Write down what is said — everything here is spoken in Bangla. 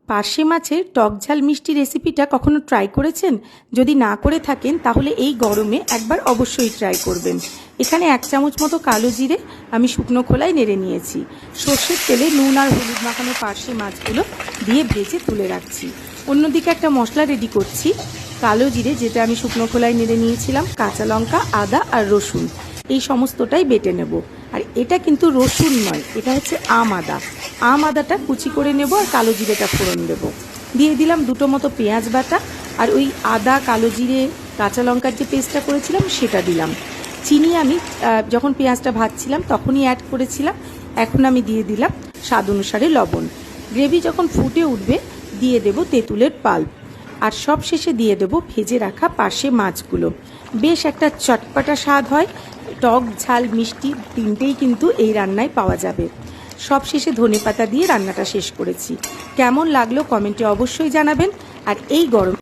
পার্শে মাছের টক ঝাল মিষ্টি রেসিপিটা কখনো ট্রাই করেছেন? যদি না করে থাকেন তাহলে এই গরমে একবার অবশ্যই ট্রাই করবেন। এখানে 1 চামচ মতো কালো জিরে আমি শুকনো খোলায় নেড়ে নিয়েছি। সর্ষের তেলে নুন আর হলুদ মাখানো পার্শে মাছগুলো দিয়ে ভেজে তুলে রাখছি। অন্যদিকে একটা মশলা রেডি করছি। কালো জিরে, যেটা আমি শুকনো খোলায় নেড়ে নিয়েছিলাম, কাঁচা লঙ্কা, আদা আর রসুন, এই সমস্তটাই বেটে নেব। আর এটা কিন্তু রসুন নয়, এটা হচ্ছে আম আদাটা কুচি করে নেব আর কালো জিরেটা ফোড়ন দেব। দিয়ে দিলাম 2টো মতো পেঁয়াজ বাটা আর ওই আদা, কালো জিরে, কাঁচা লঙ্কার যে পেস্টটা করেছিলাম সেটা দিলাম। চিনি আমি যখন পেঁয়াজটা ভাজছিলাম তখনই অ্যাড করেছিলাম। এখন আমি দিয়ে দিলাম স্বাদ অনুসারে লবণ। গ্রেভি যখন ফুটে উঠবে দিয়ে দেব তেঁতুলের পাল্প, আর সব শেষে দিয়ে দেব ভেজে রাখা পার্শে মাছগুলো। বেশ একটা চটপাটা স্বাদ হয়। টক ঝাল মিষ্টি তিনটেই কিন্তু এই রান্নায় পাওয়া যাবে। সব শেষে ধনেপাতা দিয়ে রান্নাটা শেষ করেছি। কেমন লাগলো কমেন্টে অবশ্যই জানাবেন। আর এই গরম